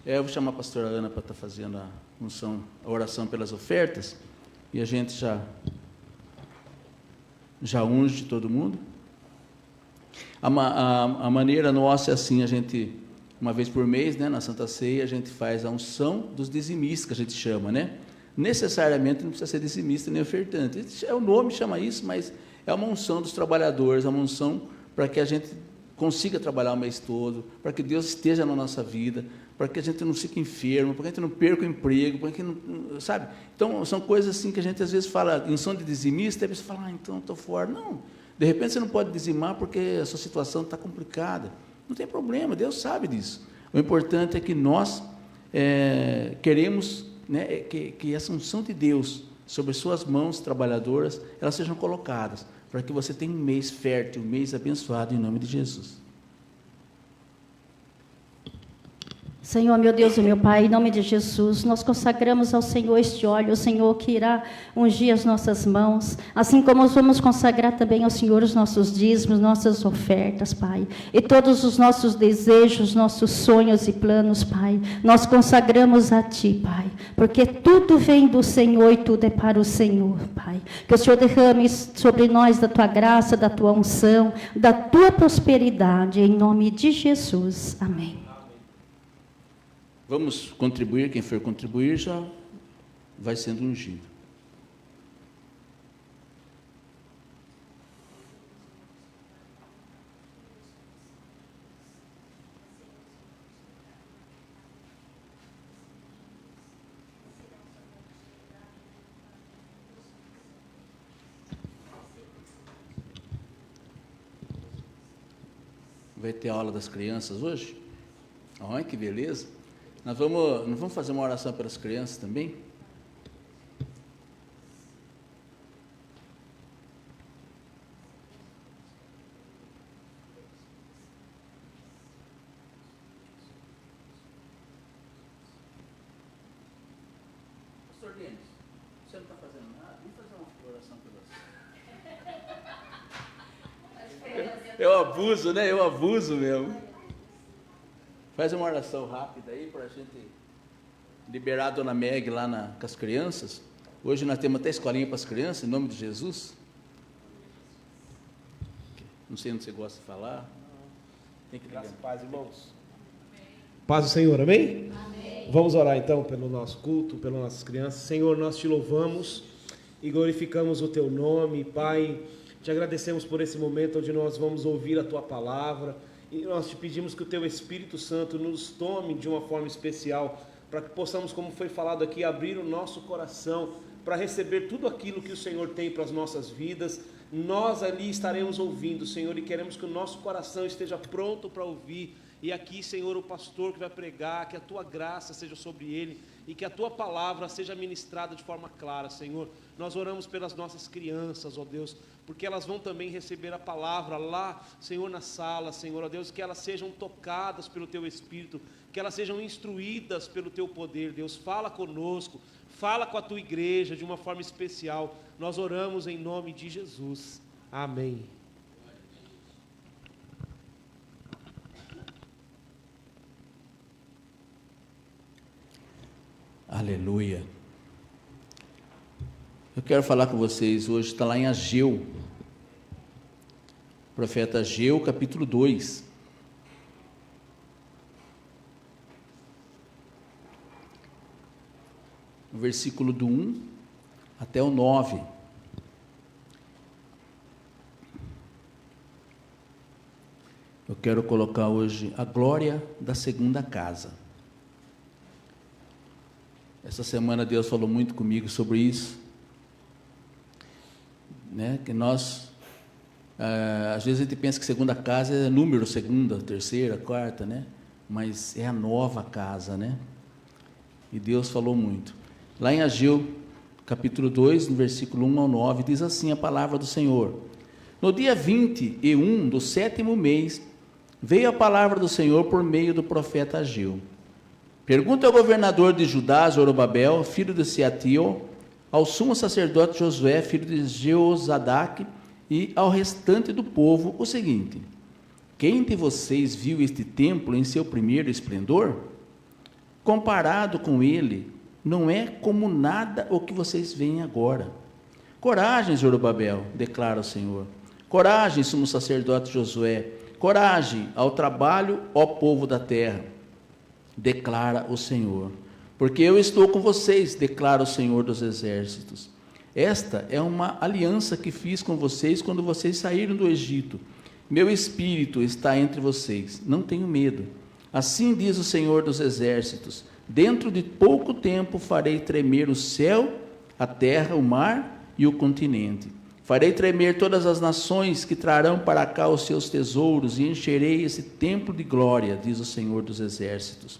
Eu vou chamar a pastora Ana para estar fazendo a oração pelas ofertas, e a gente já unge todo mundo. A maneira nossa é assim, a gente, uma vez por mês, né, na Santa Ceia, a gente faz a unção dos dizimistas, que a gente chama, né? Necessariamente não precisa ser dizimista nem ofertante, o nome chama isso, mas é uma unção dos trabalhadores, é uma unção para que a gente consiga trabalhar o mês todo, para que Deus esteja na nossa vida, para que a gente não fique enfermo, para que a gente não perca o emprego, para que não, sabe? Então, são coisas assim que a gente às vezes fala, em unção de dizimista, a pessoa fala, então estou fora. Não, de repente você não pode dizimar porque a sua situação está complicada. Não tem problema, Deus sabe disso. O importante é que nós queremos, né, que essa unção de Deus sobre suas mãos trabalhadoras, elas sejam colocadas, para que você tenha um mês fértil, um mês abençoado, em nome de Jesus. Senhor, meu Deus e meu Pai, em nome de Jesus, nós consagramos ao Senhor este óleo, o Senhor que irá ungir as nossas mãos, assim como nós vamos consagrar também ao Senhor os nossos dízimos, nossas ofertas, Pai, e todos os nossos desejos, nossos sonhos e planos, Pai, nós consagramos a Ti, Pai, porque tudo vem do Senhor e tudo é para o Senhor, Pai, que o Senhor derrame sobre nós da Tua graça, da Tua unção, da Tua prosperidade, em nome de Jesus, amém. Vamos contribuir, quem for contribuir já vai sendo ungido. Vai ter aula das crianças hoje? Olha que beleza! Nós vamos fazer uma oração pelas crianças também? Pastor Denis, você não está fazendo nada? Vamos fazer uma oração pelas... Eu abuso, né? Eu abuso mesmo. Faz uma oração rápida aí para a gente liberar a dona Meg lá com as crianças. Hoje nós temos até escolinha para as crianças, em nome de Jesus. Não sei onde você gosta de falar. Tem que Graças a paz, irmãos. Paz do Senhor, amém? Amém? Vamos orar então pelo nosso culto, pelas nossas crianças. Senhor, nós te louvamos e glorificamos o teu nome, Pai. Te agradecemos por esse momento onde nós vamos ouvir a tua palavra. E nós te pedimos que o Teu Espírito Santo nos tome de uma forma especial, para que possamos, como foi falado aqui, abrir o nosso coração para receber tudo aquilo que o Senhor tem para as nossas vidas. Nós ali estaremos ouvindo, Senhor, e queremos que o nosso coração esteja pronto para ouvir. E aqui, Senhor, o pastor que vai pregar, que a Tua graça seja sobre ele e que a Tua palavra seja ministrada de forma clara, Senhor. Nós oramos pelas nossas crianças, ó Deus, porque elas vão também receber a palavra lá, Senhor, na sala, Senhor, ó Deus, que elas sejam tocadas pelo Teu Espírito, que elas sejam instruídas pelo Teu poder, Deus. Fala conosco, fala com a Tua igreja de uma forma especial. Nós oramos em nome de Jesus. Amém. Aleluia. Eu quero falar com vocês hoje, está lá em Ageu, profeta Ageu, capítulo 2. No versículo do 1 até o 9. Eu quero colocar hoje a glória da segunda casa. Essa semana Deus falou muito comigo sobre isso, né? Que nós, às vezes a gente pensa que segunda casa é número, segunda, terceira, quarta, né? Mas é a nova casa, né? E Deus falou muito. Lá em Ageu, capítulo 2, no versículo 1 ao 9, diz assim a palavra do Senhor: No dia 21 do 7º mês, veio a palavra do Senhor por meio do profeta Ageu. Pergunta ao governador de Judá, Zorobabel, filho de Sealtiel, ao sumo sacerdote Josué, filho de Jeozadaque, e ao restante do povo o seguinte: quem de vocês viu este templo em seu primeiro esplendor? comparado com ele, não é como nada o que vocês veem agora. Coragem, Zorobabel, declara o Senhor. Coragem, sumo sacerdote Josué. Coragem ao trabalho, ó povo da terra, declara o Senhor. Porque eu estou com vocês, declara o Senhor dos exércitos. Esta é uma aliança que fiz com vocês quando vocês saíram do Egito. Meu espírito está entre vocês, não tenho medo. Assim diz o Senhor dos exércitos: dentro de pouco tempo farei tremer o céu, a terra, o mar e o continente. Farei tremer todas as nações que trarão para cá os seus tesouros e encherei esse templo de glória, diz o Senhor dos exércitos.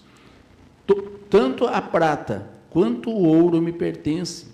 Tanto a prata quanto o ouro me pertence,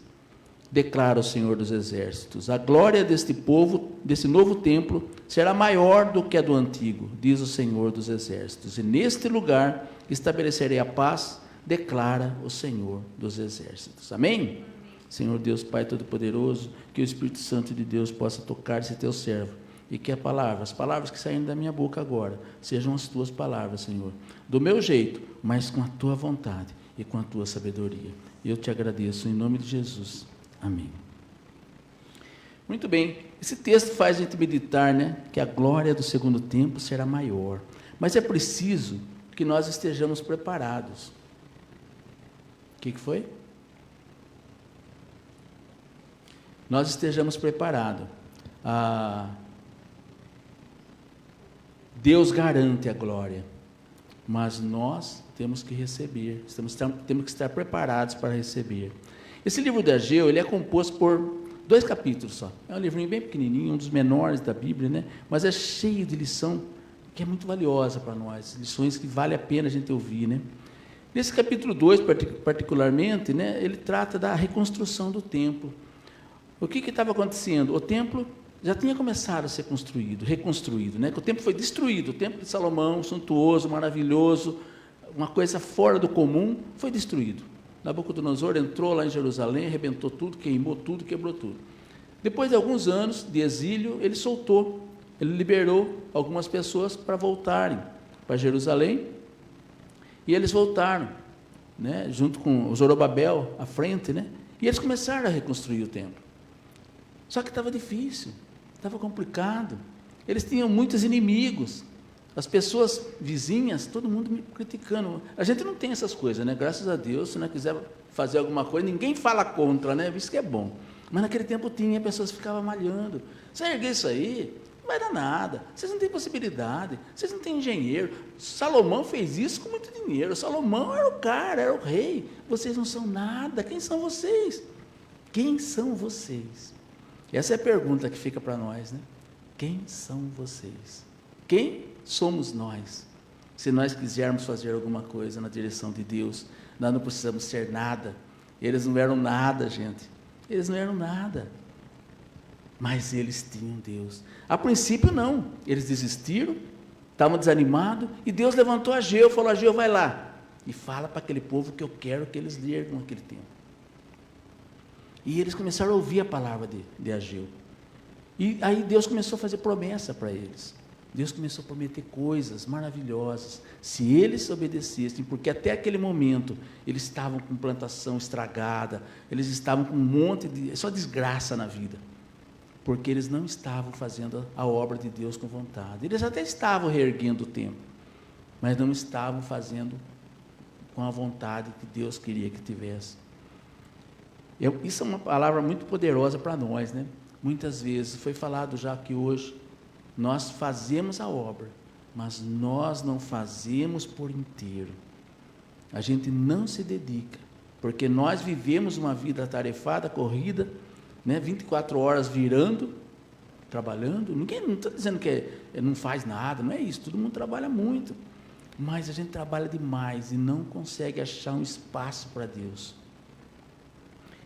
declara o Senhor dos exércitos. A glória deste povo, desse novo templo, será maior do que a do antigo, diz o Senhor dos exércitos. E neste lugar estabelecerei a paz, declara o Senhor dos exércitos. Amém? Senhor Deus, Pai Todo-Poderoso, que o Espírito Santo de Deus possa tocar esse teu servo, e que as palavras que saem da minha boca agora, sejam as tuas palavras, Senhor, do meu jeito, mas com a tua vontade e com a tua sabedoria. Eu te agradeço em nome de Jesus. Amém. Muito bem, esse texto faz a gente meditar, né, que a glória do segundo tempo será maior, mas é preciso que nós estejamos preparados. O que foi? Nós estejamos preparados. Deus garante a glória, mas nós temos que receber, temos que estar preparados para receber. Esse livro de Ageu, ele é composto por 2 capítulos só. É um livrinho bem pequenininho, um dos menores da Bíblia, né? Mas é cheio de lição que é muito valiosa para nós, lições que vale a pena a gente ouvir, né? Nesse capítulo 2, particularmente, né, ele trata da reconstrução do templo. O que estava acontecendo? O templo já tinha começado a ser reconstruído, né? O templo foi destruído, o templo de Salomão, suntuoso, maravilhoso, uma coisa fora do comum, foi destruído. Nabucodonosor entrou lá em Jerusalém, arrebentou tudo, queimou tudo, quebrou tudo. Depois de alguns anos de exílio, ele liberou algumas pessoas para voltarem para Jerusalém, e eles voltaram, né, junto com o Zorobabel à frente, né, e eles começaram a reconstruir o templo. Só que estava difícil, estava complicado, eles tinham muitos inimigos, as pessoas vizinhas, todo mundo me criticando. A gente não tem essas coisas, né? Graças a Deus, se não quiser fazer alguma coisa, ninguém fala contra, né? Isso que é bom. Mas naquele tempo tinha, pessoas ficavam malhando. Você erguer isso aí, não vai dar nada. Vocês não têm possibilidade, vocês não têm engenheiro. Salomão fez isso com muito dinheiro. Salomão era o cara, era o rei. Vocês não são nada. Quem são vocês? Quem são vocês? Essa é a pergunta que fica para nós, né? Quem são vocês? Quem somos nós? Se nós quisermos fazer alguma coisa na direção de Deus, nós não precisamos ser nada. Eles não eram nada, gente. Eles não eram nada. Mas eles tinham Deus. A princípio não. Eles desistiram, estavam desanimados, e Deus levantou Ageu e falou: Ageu, vai lá e fala para aquele povo que eu quero que eles ergam aquele templo. E eles começaram a ouvir a palavra de Ageu. E aí Deus começou a fazer promessa para eles. Deus começou a prometer coisas maravilhosas, se eles obedecessem, porque até aquele momento eles estavam com plantação estragada, eles estavam com um monte de só desgraça na vida, porque eles não estavam fazendo a obra de Deus com vontade. Eles até estavam reerguendo o templo, mas não estavam fazendo com a vontade que Deus queria que tivesse. Isso é uma palavra muito poderosa para nós, né? Muitas vezes, foi falado já aqui hoje, nós fazemos a obra, mas nós não fazemos por inteiro. A gente não se dedica, porque nós vivemos uma vida atarefada, corrida, né, 24 horas virando, trabalhando. Ninguém, não estou dizendo que não faz nada, não é isso, todo mundo trabalha muito, mas a gente trabalha demais e não consegue achar um espaço para Deus.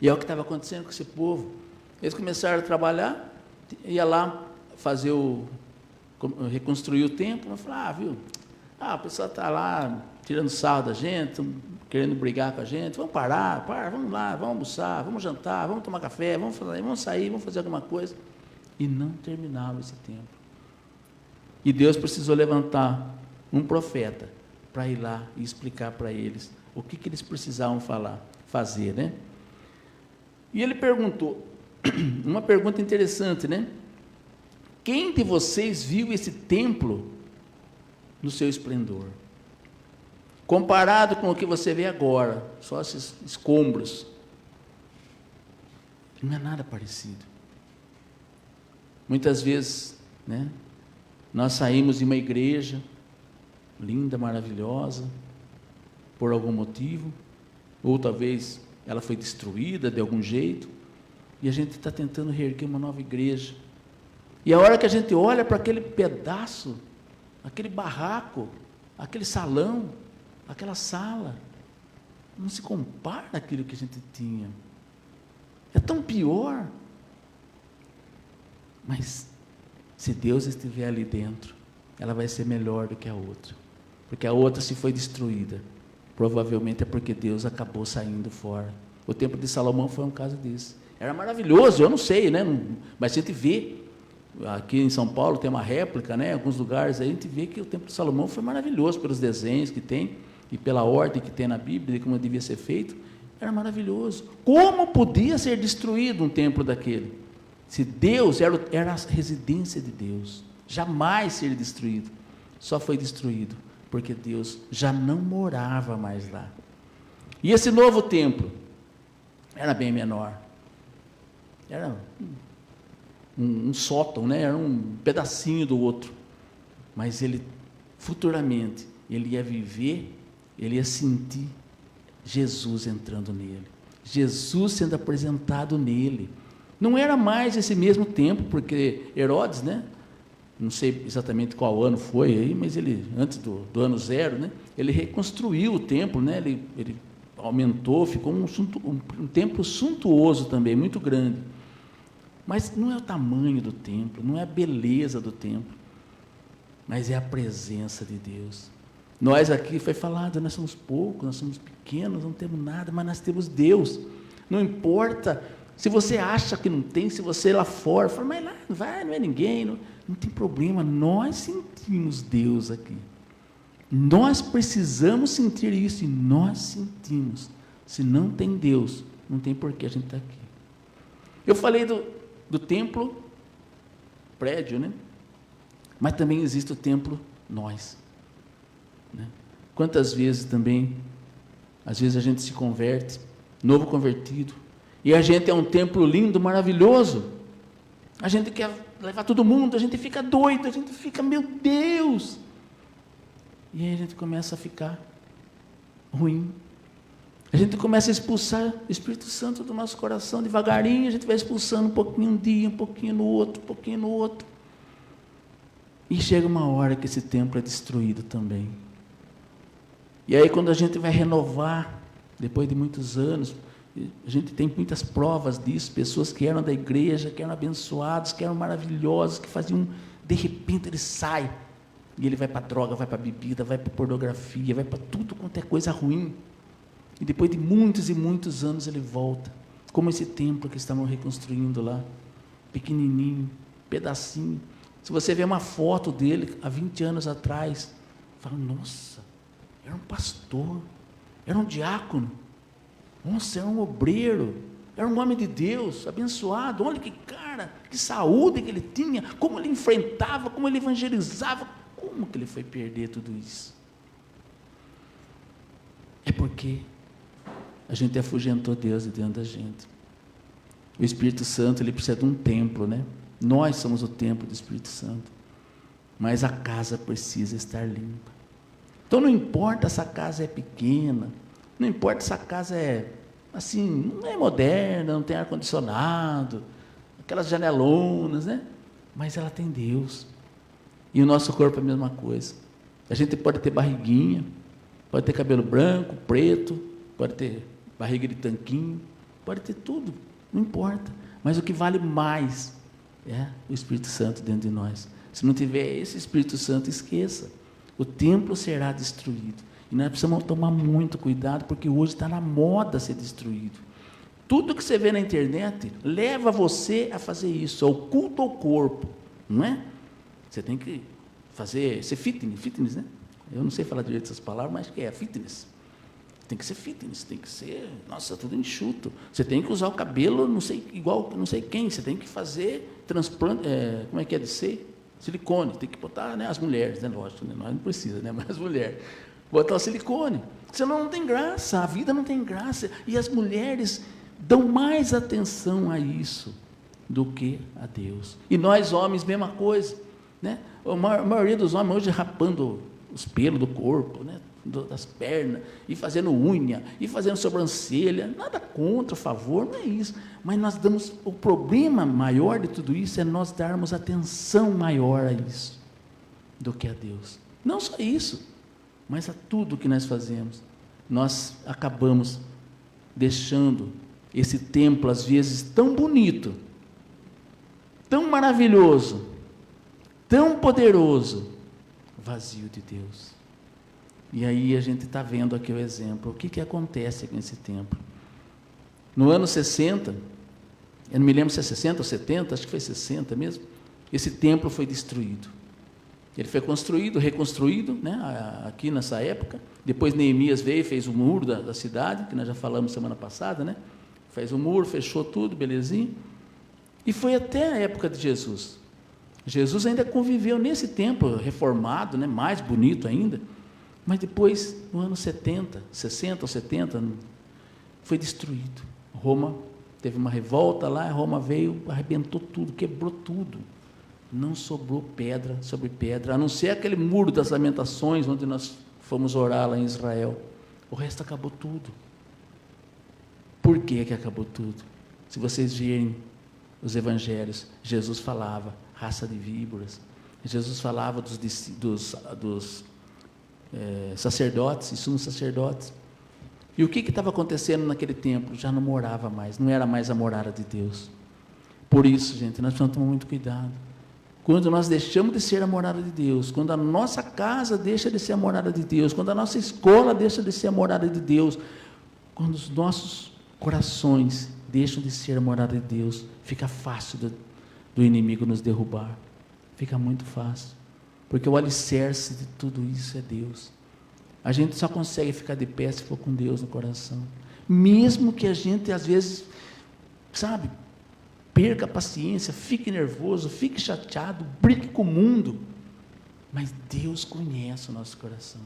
E é o que estava acontecendo com esse povo. Eles começaram a trabalhar, ia lá fazer reconstruir o templo, mas falaram, o pessoal está lá tirando sarro da gente, querendo brigar com a gente, vamos parar, vamos lá, vamos almoçar, vamos jantar, vamos tomar café, vamos sair, vamos fazer alguma coisa. E não terminava esse templo. E Deus precisou levantar um profeta para ir lá e explicar para eles o que eles precisavam fazer, né? E ele perguntou, uma pergunta interessante, né? Quem de vocês viu esse templo no seu esplendor? Comparado com o que você vê agora, só esses escombros, não é nada parecido. Muitas vezes, né, nós saímos de uma igreja linda, maravilhosa, por algum motivo, ou talvez ela foi destruída de algum jeito, e a gente está tentando reerguer uma nova igreja. E a hora que a gente olha para aquele pedaço, aquele barraco, aquele salão, aquela sala, não se compara àquilo que a gente tinha. É tão pior. Mas, se Deus estiver ali dentro, ela vai ser melhor do que a outra. Porque a outra, se foi destruída, provavelmente é porque Deus acabou saindo fora. O templo de Salomão foi um caso desse. Era maravilhoso, eu não sei, né? Mas a gente vê, aqui em São Paulo tem uma réplica, né? Em alguns lugares aí a gente vê que o templo de Salomão foi maravilhoso, pelos desenhos que tem, e pela ordem que tem na Bíblia, e como devia ser feito, era maravilhoso. Como podia ser destruído um templo daquele? Se Deus era a residência de Deus, jamais seria destruído. Só foi destruído porque Deus já não morava mais lá. E esse novo templo era bem menor. Era um sótão, né? Era um pedacinho do outro. Mas ele, futuramente, ele ia viver, ele ia sentir Jesus entrando nele. Jesus sendo apresentado nele. Não era mais esse mesmo tempo, porque Herodes, né? Não sei exatamente qual ano foi aí, mas ele, antes do ano zero, né? Ele reconstruiu o templo, né? Ele aumentou, ficou um templo suntuoso também, muito grande. Mas não é o tamanho do templo, não é a beleza do templo, mas é a presença de Deus. Nós aqui, foi falado, nós somos poucos, nós somos pequenos, não temos nada, mas nós temos Deus. Não importa se você acha que não tem, se você lá fora, fala, mas lá não é ninguém, não tem problema, nós sentimos Deus aqui. Nós precisamos sentir isso, e nós sentimos. Se não tem Deus, não tem por que a gente estar aqui. Eu falei do templo, prédio, né? Mas também existe o templo nós. Né? Quantas vezes também, às vezes a gente se converte, novo convertido, e a gente é um templo lindo, maravilhoso, a gente quer levar todo mundo, a gente fica doido, a gente fica, meu Deus, e aí a gente começa a ficar ruim, a gente começa a expulsar o Espírito Santo do nosso coração, devagarinho, a gente vai expulsando um pouquinho um dia, um pouquinho no outro, um pouquinho no outro, e chega uma hora que esse templo é destruído também. E aí quando a gente vai renovar, depois de muitos anos, a gente tem muitas provas disso, pessoas que eram da igreja, que eram abençoados, que eram maravilhosos, que faziam, de repente ele sai, e ele vai para a droga, vai para a bebida, vai para a pornografia, vai para tudo quanto é coisa ruim, e depois de muitos e muitos anos ele volta, como esse templo que estavam reconstruindo lá, pequenininho, pedacinho. Se você vê uma foto dele, há 20 anos atrás, fala, nossa, era um pastor, era um diácono, nossa, era um obreiro, era um homem de Deus, abençoado, olha que cara, que saúde que ele tinha, como ele enfrentava, como ele evangelizava, como que ele foi perder tudo isso? É porque a gente afugentou Deus de dentro da gente. O Espírito Santo, ele precisa de um templo, né? Nós somos o templo do Espírito Santo, mas a casa precisa estar limpa. Então não importa se a casa é pequena, não importa se a casa é assim, não é moderna, não tem ar-condicionado, aquelas janelonas, né? Mas ela tem Deus. E o nosso corpo é a mesma coisa. A gente pode ter barriguinha, pode ter cabelo branco, preto, pode ter barriga de tanquinho, pode ter tudo, não importa. Mas o que vale mais é o Espírito Santo dentro de nós. Se não tiver esse Espírito Santo, esqueça. O templo será destruído. E nós precisamos tomar muito cuidado, porque hoje está na moda ser destruído. Tudo que você vê na internet leva você a fazer isso, ao culto ao corpo, não é? Você tem que ser fitness, né? Eu não sei falar direito essas palavras, mas que é fitness. Tem que ser fitness, tem que ser, nossa, tudo enxuto. Você tem que usar o cabelo, não sei, igual não sei quem, você tem que fazer transplante, como é que é de ser? Silicone, tem que botar, né, as mulheres, né, lógico, né, nós não precisa, né, mas as mulheres, botar o silicone, senão não tem graça, a vida não tem graça, e as mulheres dão mais atenção a isso do que a Deus. E nós homens, mesma coisa, né? A maioria dos homens hoje rapando os pelos do corpo, né, das pernas, e fazendo unha, e fazendo sobrancelha, nada contra, a favor, não é isso, mas nós damos, o problema maior de tudo isso é nós darmos atenção maior a isso, do que a Deus. Não só isso, mas a tudo que nós fazemos, nós acabamos deixando esse templo, às vezes, tão bonito, tão maravilhoso, tão poderoso, vazio de Deus. E aí a gente está vendo aqui o exemplo. O que acontece com esse templo? No ano 60, eu não me lembro se é 60 ou 70, acho que foi 60 mesmo, esse templo foi destruído. Ele foi construído, reconstruído, né, aqui nessa época. Depois Neemias veio e fez o muro da cidade, que nós já falamos semana passada, né? Fez o muro, fechou tudo, belezinha. E foi até a época de Jesus. Jesus ainda conviveu nesse templo reformado, né, mais bonito ainda. Mas depois, no ano 70, 60 ou 70, foi destruído. Roma teve uma revolta lá, Roma veio, arrebentou tudo, quebrou tudo. Não sobrou pedra sobre pedra, a não ser aquele muro das lamentações, onde nós fomos orar lá em Israel. O resto acabou tudo. Por que acabou tudo? Se vocês virem os evangelhos, Jesus falava, raça de víboras. Jesus falava dos sacerdotes e sumos sacerdotes. E o que estava acontecendo naquele templo? Já não morava mais, não era mais a morada de Deus. Por isso, gente, nós precisamos tomar muito cuidado. Quando nós deixamos de ser a morada de Deus, quando a nossa casa deixa de ser a morada de Deus, quando a nossa escola deixa de ser a morada de Deus, quando os nossos corações deixam de ser a morada de Deus, fica fácil do inimigo nos derrubar. Fica muito fácil. Porque o alicerce de tudo isso é Deus. A gente só consegue ficar de pé se for com Deus no coração. Mesmo que a gente, às vezes, sabe, perca a paciência, fique nervoso, fique chateado, brigue com o mundo. Mas Deus conhece o nosso coração.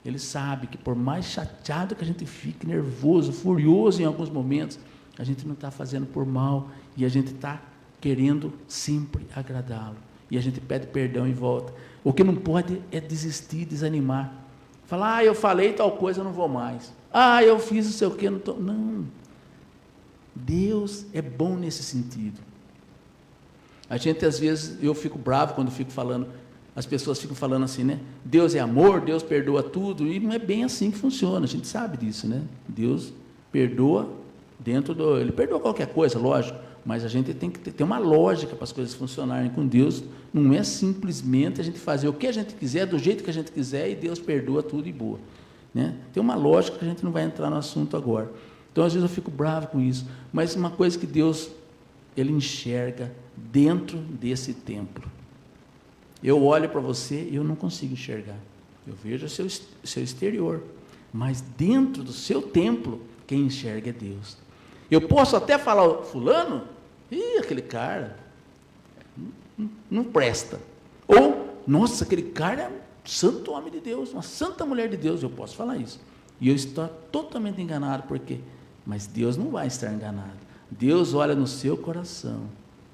Ele sabe que por mais chateado que a gente fique, nervoso, furioso em alguns momentos, a gente não está fazendo por mal e a gente está querendo sempre agradá-lo. E a gente pede perdão e volta. O que não pode é desistir, desanimar. Falar, eu falei tal coisa, eu não vou mais. Eu fiz não sei o que, não estou... Não. Deus é bom nesse sentido. A gente, às vezes, eu fico bravo quando fico falando, as pessoas ficam falando assim, né? Deus é amor, Deus perdoa tudo, e não é bem assim que funciona, a gente sabe disso, né? Deus perdoa Ele perdoa qualquer coisa, lógico, mas a gente tem que ter uma lógica para as coisas funcionarem com Deus. Não é simplesmente a gente fazer o que a gente quiser, do jeito que a gente quiser, e Deus perdoa tudo e boa, né? Tem uma lógica que a gente não vai entrar no assunto agora. Então, às vezes, eu fico bravo com isso, mas uma coisa que Deus, Ele enxerga dentro desse templo. Eu olho para você e eu não consigo enxergar. Eu vejo o seu exterior, mas dentro do seu templo, quem enxerga é Deus. Eu posso até falar, fulano, aquele cara não presta. Ou, nossa, aquele cara é um santo homem de Deus, uma santa mulher de Deus, eu posso falar isso. E eu estou totalmente enganado, por quê? Mas Deus não vai estar enganado. Deus olha no seu coração,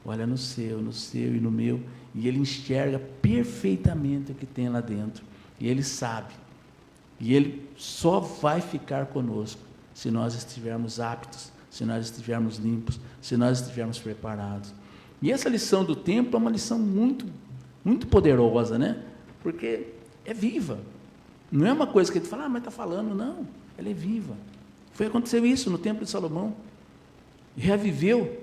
olha no seu e no meu, e Ele enxerga perfeitamente o que tem lá dentro. E Ele sabe. E Ele só vai ficar conosco se nós estivermos aptos, se nós estivermos limpos, se nós estivermos preparados. E essa lição do templo é uma lição muito, muito poderosa, né? Porque é viva. Não é uma coisa que a gente fala, mas está falando, não. Ela é viva. Aconteceu isso no templo de Salomão. Reviveu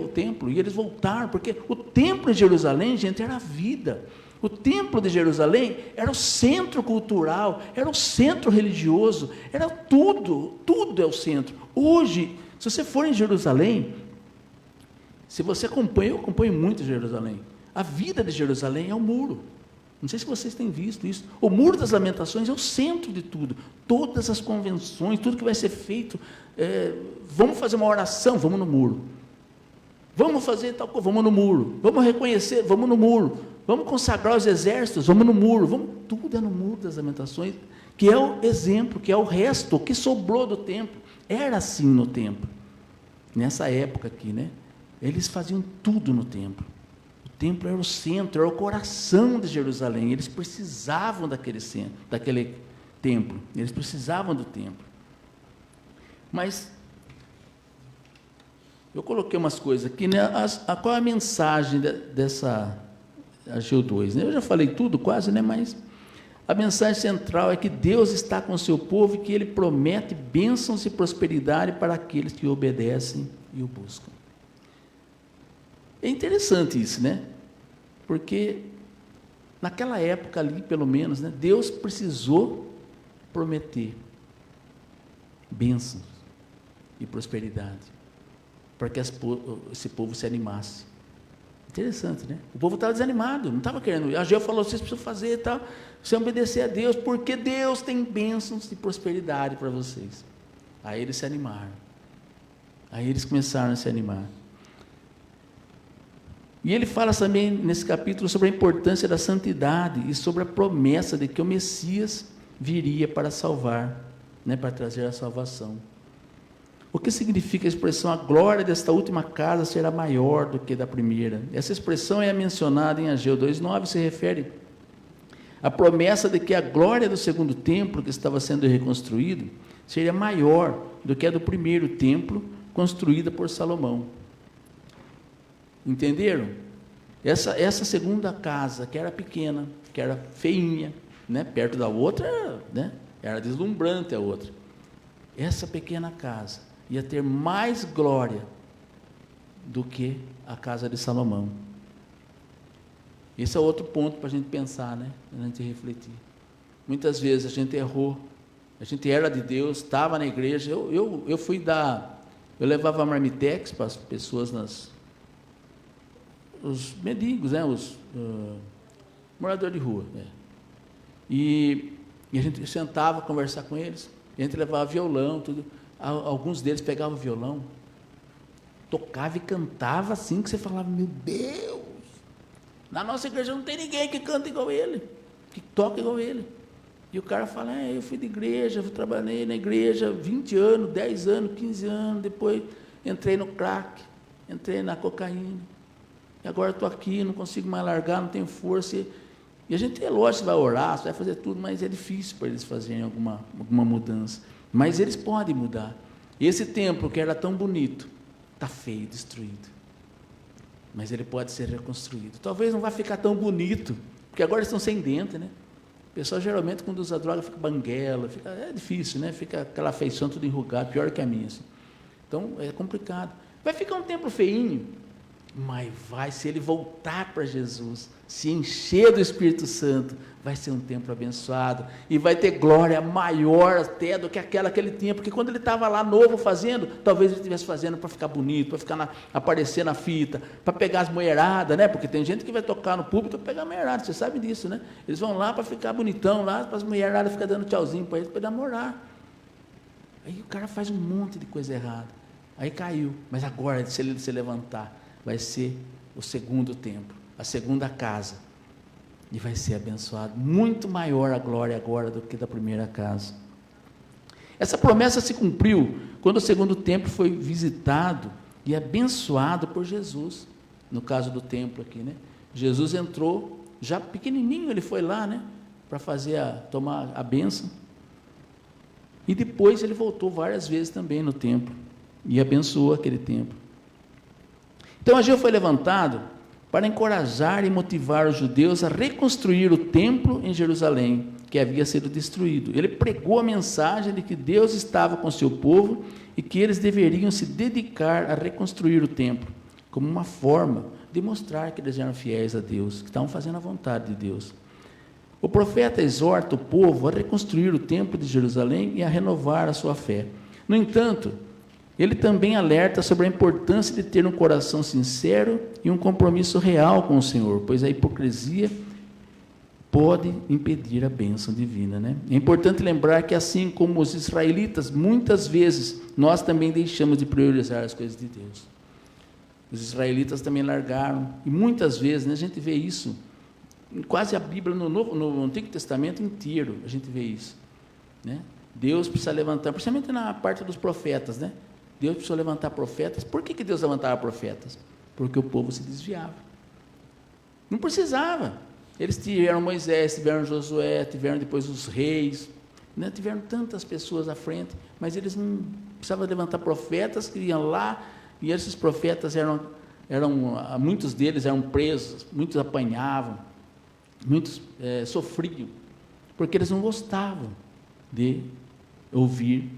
o templo, e eles voltaram, porque o templo de Jerusalém, gente, era a vida. O templo de Jerusalém era o centro cultural, era o centro religioso, era tudo é o centro. Hoje, se você for em Jerusalém, se você acompanha, eu acompanho muito Jerusalém, a vida de Jerusalém é o muro. Não sei se vocês têm visto isso. O Muro das Lamentações é o centro de tudo. Todas as convenções, tudo que vai ser feito. Vamos fazer uma oração, vamos no muro. Vamos fazer tal coisa, vamos no muro. Vamos reconhecer, vamos no muro. Vamos consagrar os exércitos, vamos no muro. Tudo é no Muro das Lamentações, que é o exemplo, que é o resto, o que sobrou do templo. Era assim no templo. Nessa época aqui, né? Eles faziam tudo no templo. O templo era o centro, era o coração de Jerusalém. Eles precisavam daquele centro, daquele templo. Eles precisavam do templo. Mas eu coloquei umas coisas aqui, né? Qual é a mensagem dessa Ageu 2? Né? Eu já falei tudo quase, né? Mas a mensagem central é que Deus está com o seu povo e que Ele promete bênçãos e prosperidade para aqueles que o obedecem e o buscam. É interessante isso, né? Porque naquela época ali, pelo menos, né, Deus precisou prometer bênçãos e prosperidade para que esse povo se animasse. Interessante, né? O povo estava desanimado, não estava querendo. Ageu falou: vocês precisam fazer e tal, você obedecer a Deus, porque Deus tem bênçãos de prosperidade para vocês. Aí eles se animaram. Aí eles começaram a se animar. E ele fala também nesse capítulo sobre a importância da santidade e sobre a promessa de que o Messias viria para salvar, né, para trazer a salvação. O que significa a expressão: a glória desta última casa será maior do que da primeira? Essa expressão é mencionada em Ageu 2,9, se refere à promessa de que a glória do segundo templo que estava sendo reconstruído seria maior do que a do primeiro templo construída por Salomão. Entenderam? Essa segunda casa, que era pequena, que era feinha, né, perto da outra, né, era deslumbrante a outra. Essa pequena casa ia ter mais glória do que a casa de Salomão. Esse é outro ponto para a gente pensar, né, para a gente refletir. Muitas vezes a gente errou, a gente era de Deus, estava na igreja. Eu levava marmitex para as pessoas os mendigos, né, os moradores de rua, né? E a gente sentava a conversar com eles, e a gente levava violão, tudo. Alguns deles pegavam o violão, tocava e cantava assim, que você falava: meu Deus, na nossa igreja não tem ninguém que canta igual ele, que toca igual ele. E o cara fala: eu fui de igreja, trabalhei na igreja 20 anos, 10 anos, 15 anos, depois entrei no crack, entrei na cocaína, e agora estou aqui, não consigo mais largar, não tenho força. E a gente, é lógico, vai orar, vai fazer tudo, mas é difícil para eles fazerem alguma mudança. Mas eles podem mudar. E esse templo, que era tão bonito, está feio, destruído. Mas ele pode ser reconstruído. Talvez não vai ficar tão bonito, porque agora eles estão sem dente, né? O pessoal geralmente, quando usa droga, fica banguela, é difícil, né? Fica aquela feição tudo enrugada, pior que a minha, assim. Então, é complicado. Vai ficar um templo feinho, mas se ele voltar para Jesus, se encher do Espírito Santo, vai ser um templo abençoado, e vai ter glória maior até do que aquela que ele tinha, porque quando ele estava lá novo fazendo, talvez ele estivesse fazendo para ficar bonito, para ficar aparecer na fita, para pegar as mulheradas, né? Porque tem gente que vai tocar no púlpito para pegar mulherada, você sabe disso, né? Eles vão lá para ficar bonitão, lá para as mulheradas ficar dando tchauzinho para eles, para namorar. Aí o cara faz um monte de coisa errada, aí caiu. Mas agora, se ele se levantar, vai ser o segundo templo, a segunda casa, e vai ser abençoado, muito maior a glória agora do que da primeira casa. Essa promessa se cumpriu quando o segundo templo foi visitado e abençoado por Jesus, no caso do templo aqui, né? Jesus entrou, já pequenininho ele foi lá, né, para tomar a bênção, e depois ele voltou várias vezes também no templo, e abençoou aquele templo. Então Ageu foi levantado para encorajar e motivar os judeus a reconstruir o templo em Jerusalém, que havia sido destruído. Ele pregou a mensagem de que Deus estava com seu povo e que eles deveriam se dedicar a reconstruir o templo, como uma forma de mostrar que eles eram fiéis a Deus, que estavam fazendo a vontade de Deus. O profeta exorta o povo a reconstruir o templo de Jerusalém e a renovar a sua fé. No entanto, ele também alerta sobre a importância de ter um coração sincero e um compromisso real com o Senhor, pois a hipocrisia pode impedir a bênção divina, né? É importante lembrar que, assim como os israelitas, muitas vezes nós também deixamos de priorizar as coisas de Deus. Os israelitas também largaram, e muitas vezes, né, a gente vê isso, em quase a Bíblia, no Antigo Testamento inteiro, a gente vê isso, né? Deus precisa levantar, principalmente na parte dos profetas, né? Deus precisa levantar profetas. Por que Deus levantava profetas? Porque o povo se desviava. Não precisava. Eles tiveram Moisés, tiveram Josué, tiveram depois os reis, né? Tiveram tantas pessoas à frente, mas eles não precisavam levantar profetas que iam lá, e esses profetas muitos deles eram presos, muitos apanhavam, muitos sofriam, porque eles não gostavam de ouvir,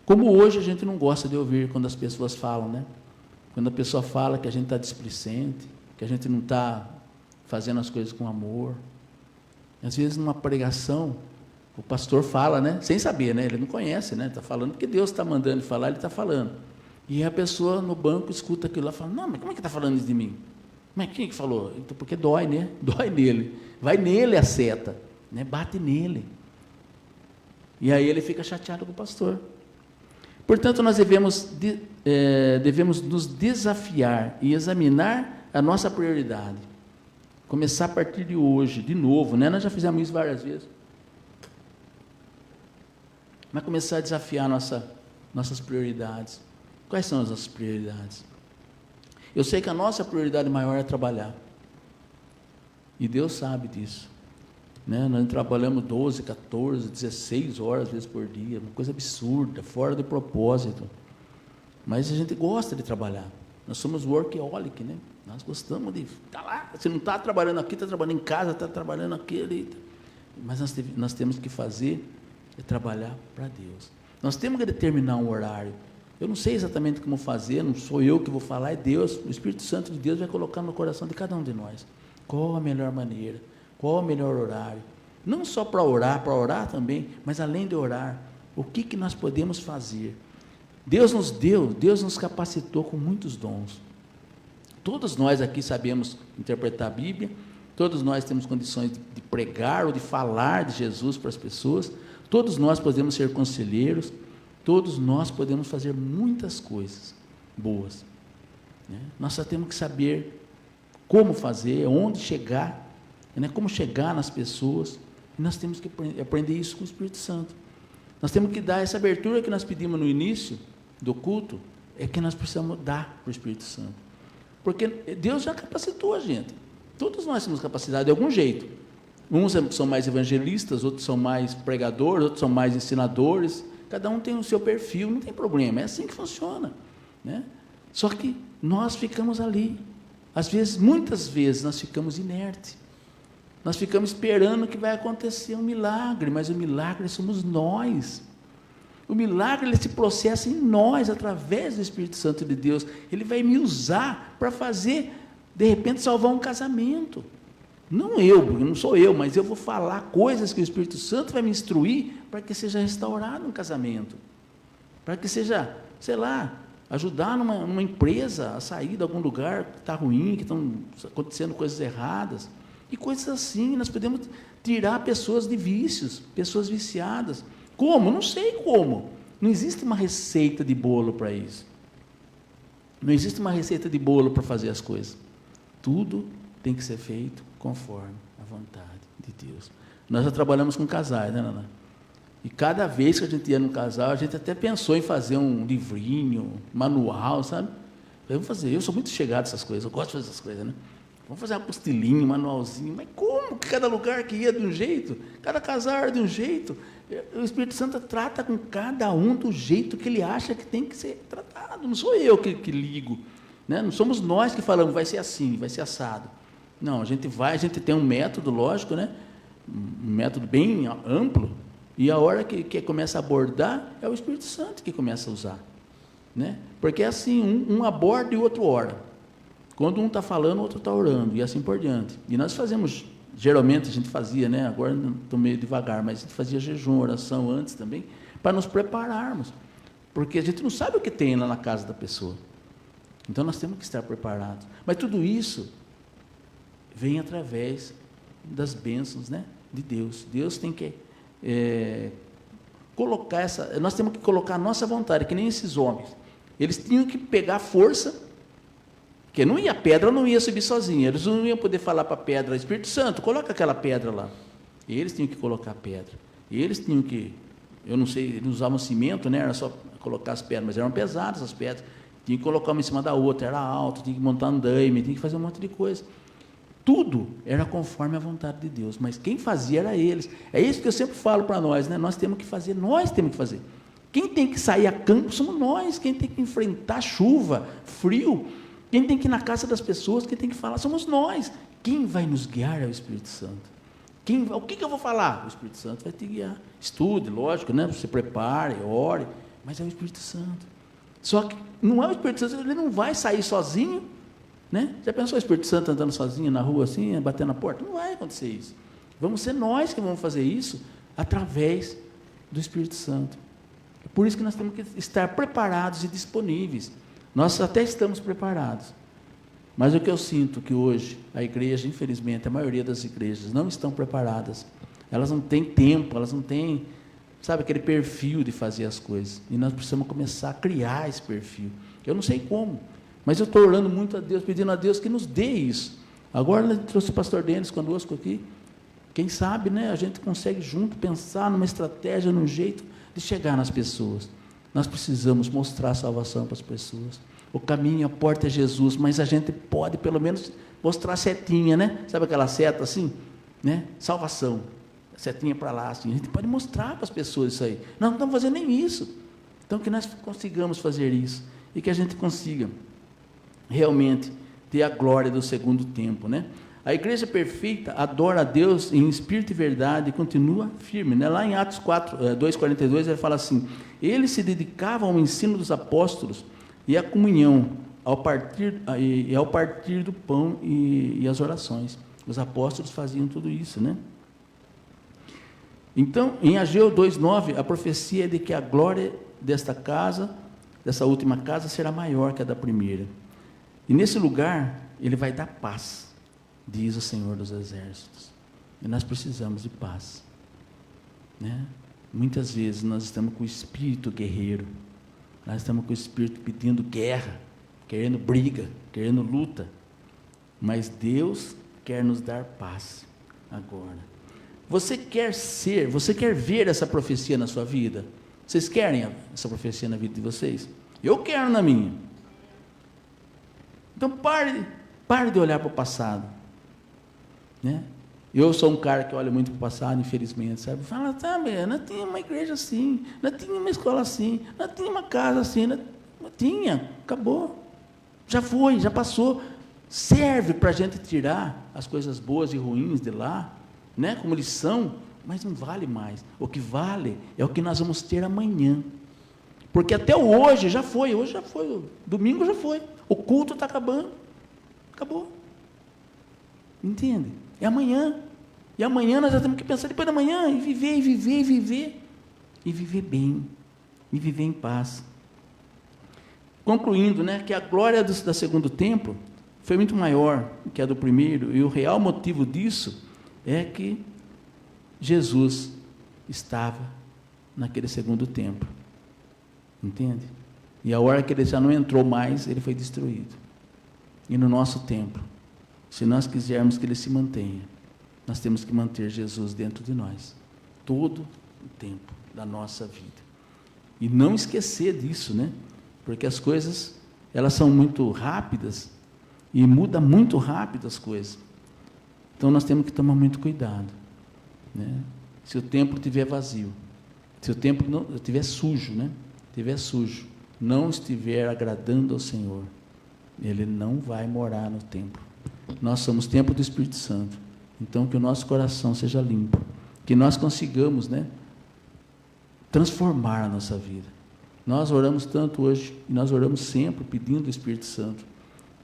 como hoje a gente não gosta de ouvir quando as pessoas falam, né? Quando a pessoa fala que a gente está displicente, que a gente não está fazendo as coisas com amor. Às vezes, numa pregação, o pastor fala, né? Sem saber, né? Ele não conhece, né? Está falando porque Deus está mandando falar, ele está falando. E a pessoa no banco escuta aquilo lá e fala, não, mas como é que está falando isso de mim? Mas quem que falou? Então, porque dói, né? Dói nele. Vai nele a seta, né? Bate nele. E aí ele fica chateado com o pastor. Portanto, nós devemos nos desafiar e examinar a nossa prioridade. Começar a partir de hoje, de novo, né? Nós já fizemos isso várias vezes. Mas começar a desafiar nossas prioridades. Quais são as nossas prioridades? Eu sei que a nossa prioridade maior é trabalhar. E Deus sabe disso. Né? Nós trabalhamos 12, 14, 16 horas às vezes por dia, uma coisa absurda, fora de propósito. Mas a gente gosta de trabalhar. Nós somos workaholic, né? Nós gostamos de estar lá. Você não está trabalhando aqui, está trabalhando em casa, está trabalhando aqui, ali. Mas nós temos que fazer é trabalhar para Deus. Nós temos que determinar um horário. Eu não sei exatamente como fazer, não sou eu que vou falar, é Deus. O Espírito Santo de Deus vai colocar no coração de cada um de nós. Qual a melhor maneira? Qual o melhor horário? Não só para orar também, mas além de orar, o que nós podemos fazer? Deus nos capacitou com muitos dons. Todos nós aqui sabemos interpretar a Bíblia, todos nós temos condições de pregar ou de falar de Jesus para as pessoas, todos nós podemos ser conselheiros, todos nós podemos fazer muitas coisas boas, né? Nós só temos que saber como fazer, onde chegar, né? Como chegar nas pessoas, e nós temos que aprender isso com o Espírito Santo. Nós temos que dar essa abertura que nós pedimos no início do culto, é que nós precisamos dar para o Espírito Santo, porque Deus já capacitou a gente, todos nós temos capacidade de algum jeito, uns são mais evangelistas, outros são mais pregadores, outros são mais ensinadores, cada um tem o seu perfil, não tem problema, é assim que funciona, né? Só que nós ficamos ali, muitas vezes nós ficamos inertes, nós ficamos esperando que vai acontecer um milagre, mas o milagre somos nós. O milagre, ele se processa em nós, através do Espírito Santo de Deus. Ele vai me usar para fazer, de repente, salvar um casamento. Não sou eu, mas eu vou falar coisas que o Espírito Santo vai me instruir para que seja restaurado um casamento. Para que seja, sei lá, ajudar numa empresa a sair de algum lugar que está ruim, que estão acontecendo coisas erradas. E coisas assim, nós podemos tirar pessoas de vícios, pessoas viciadas. Como? Não sei como. Não existe uma receita de bolo para isso. Não existe uma receita de bolo para fazer as coisas. Tudo tem que ser feito conforme a vontade de Deus. Nós já trabalhamos com casais, né, Nana? E cada vez que a gente ia num casal, a gente até pensou em fazer um livrinho, manual, sabe? Vamos fazer. Eu sou muito chegado a essas coisas, eu gosto de fazer essas coisas, né? Vamos fazer uma apostilinha, um manualzinho. Mas como? Cada lugar que ia de um jeito, cada casal era de um jeito. O Espírito Santo trata com cada um do jeito que ele acha que tem que ser tratado. Não sou eu que ligo, né? Não somos nós que falamos, vai ser assim, vai ser assado. Não, a gente tem um método, lógico, né? Um método bem amplo, e a hora que começa a abordar, é o Espírito Santo que começa a usar, né? Porque é assim, um aborda e o outro ora. Quando um está falando, o outro está orando, e assim por diante. E nós fazemos, geralmente a gente fazia, né? Agora estou meio devagar, mas a gente fazia jejum, oração antes também, para nos prepararmos, porque a gente não sabe o que tem lá na casa da pessoa. Então nós temos que estar preparados. Mas tudo isso vem através das bênçãos, né, de Deus. Deus tem que colocar nós temos que colocar a nossa vontade, que nem esses homens. Eles tinham que pegar força, porque a pedra não ia subir sozinha, eles não iam poder falar para a pedra, Espírito Santo, coloca aquela pedra lá. Eles tinham que colocar a pedra. Eles tinham que, eu não sei, eles usavam cimento, né, era só colocar as pedras, mas eram pesadas as pedras. Tinha que colocar uma em cima da outra, era alto, tinha que montar andaime, tinha que fazer um monte de coisa. Tudo era conforme a vontade de Deus, mas quem fazia era eles. É isso que eu sempre falo para nós, né? Nós temos que fazer. Quem tem que sair a campo somos nós, quem tem que enfrentar chuva, frio, quem tem que ir na casa das pessoas, quem tem que falar somos nós. Quem vai nos guiar é o Espírito Santo. O que eu vou falar? O Espírito Santo vai te guiar. Estude, lógico, né? Você prepare, ore, mas é o Espírito Santo. Só que não é o Espírito Santo, ele não vai sair sozinho, né? Já pensou o Espírito Santo andando sozinho na rua assim, batendo na porta? Não vai acontecer isso. Vamos ser nós que vamos fazer isso através do Espírito Santo. É por isso que nós temos que estar preparados e disponíveis. Nós até estamos preparados. Mas o que eu sinto que hoje a igreja, infelizmente, a maioria das igrejas não estão preparadas. Elas não têm tempo, elas não têm, sabe, aquele perfil de fazer as coisas. E nós precisamos começar a criar esse perfil. Eu não sei como, mas eu estou orando muito a Deus, pedindo a Deus que nos dê isso. Agora ele trouxe o pastor Denis conosco aqui. Quem sabe, né, a gente consegue junto pensar numa estratégia, num jeito de chegar nas pessoas. Nós precisamos mostrar a salvação para as pessoas. O caminho, a porta é Jesus, mas a gente pode pelo menos mostrar a setinha, né? Sabe aquela seta assim? Né? Salvação. Setinha para lá, assim. A gente pode mostrar para as pessoas isso aí. Nós não estamos fazendo nem isso. Então, que nós consigamos fazer isso. E que a gente consiga realmente ter a glória do segundo tempo, né? A igreja perfeita adora a Deus em espírito e verdade e continua firme, né? Lá em Atos 2,42, ele fala assim: eles se dedicavam ao ensino dos apóstolos e à comunhão, ao partir do pão e as orações. Os apóstolos faziam tudo isso, né? Então, em Ageu 2,9, a profecia é de que a glória desta casa, dessa última casa, será maior que a da primeira. E nesse lugar, ele vai dar paz, diz o Senhor dos Exércitos. E nós precisamos de paz, né? Muitas vezes nós estamos com o espírito guerreiro, nós estamos com o espírito pedindo guerra, querendo briga, querendo luta, mas Deus quer nos dar paz agora. Você quer ver essa profecia na sua vida? Vocês querem essa profecia na vida de vocês? Eu quero na minha. Então pare de olhar para o passado, né? Eu sou um cara que olha muito para o passado, infelizmente, sabe? Fala, sabe, não tinha uma igreja assim, não tinha uma escola assim, não tinha uma casa assim, não tinha, acabou. Já foi, já passou. Serve para a gente tirar as coisas boas e ruins de lá, né? Como lição, mas não vale mais. O que vale é o que nós vamos ter amanhã. Porque até hoje já foi, domingo já foi. O culto está acabando. Acabou. Entende? É amanhã. E amanhã nós já temos que pensar depois da manhã, e viver, e viver, e viver. E viver bem. E viver em paz. Concluindo, né, que a glória do segundo templo foi muito maior que a do primeiro, e o real motivo disso é que Jesus estava naquele segundo templo. Entende? E a hora que ele já não entrou mais, ele foi destruído. E no nosso templo, se nós quisermos que ele se mantenha, nós temos que manter Jesus dentro de nós, todo o tempo da nossa vida. E não esquecer disso, né? Porque as coisas, elas são muito rápidas, e muda muito rápido as coisas. Então nós temos que tomar muito cuidado, né? Se o templo estiver vazio, se o templo não estiver sujo, né? Estiver sujo, não estiver agradando ao Senhor, ele não vai morar no templo. Nós somos templo do Espírito Santo. Então que o nosso coração seja limpo, que nós consigamos, né, transformar a nossa vida. Nós oramos tanto hoje, e nós oramos sempre pedindo o Espírito Santo.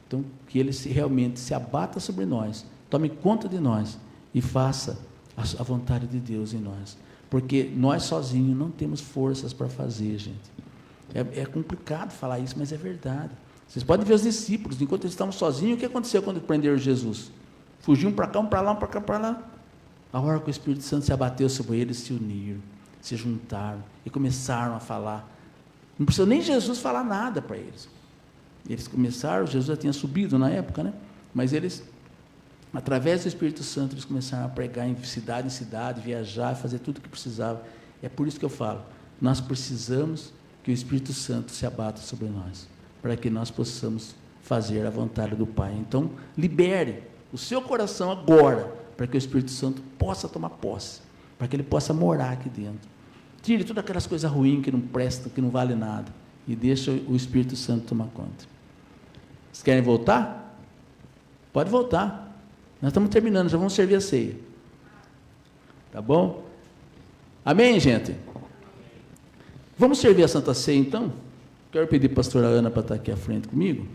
Então que ele realmente se abata sobre nós, tome conta de nós e faça a vontade de Deus em nós. Porque nós sozinhos não temos forças para fazer, gente. É complicado falar isso, mas é verdade. Vocês podem ver os discípulos, enquanto eles estavam sozinhos, o que aconteceu quando prenderam Jesus? Fugiam para cá, um para lá, um para cá, para lá. A hora que o Espírito Santo se abateu sobre eles, se uniram, se juntaram e começaram a falar. Não precisou nem Jesus falar nada para eles. Eles começaram, Jesus já tinha subido na época, né? Mas eles, através do Espírito Santo, eles começaram a pregar em cidade, viajar, fazer tudo o que precisava. É por isso que eu falo, nós precisamos que o Espírito Santo se abata sobre nós, para que nós possamos fazer a vontade do Pai. Então, libere o seu coração agora, para que o Espírito Santo possa tomar posse, para que ele possa morar aqui dentro. Tire todas aquelas coisas ruins que não prestam, que não vale nada, e deixa o Espírito Santo tomar conta. Vocês querem voltar? Pode voltar. Nós estamos terminando, já vamos servir a ceia. Tá bom? Amém, gente? Vamos servir a Santa Ceia, então? Quero pedir a pastora Ana para estar aqui à frente comigo.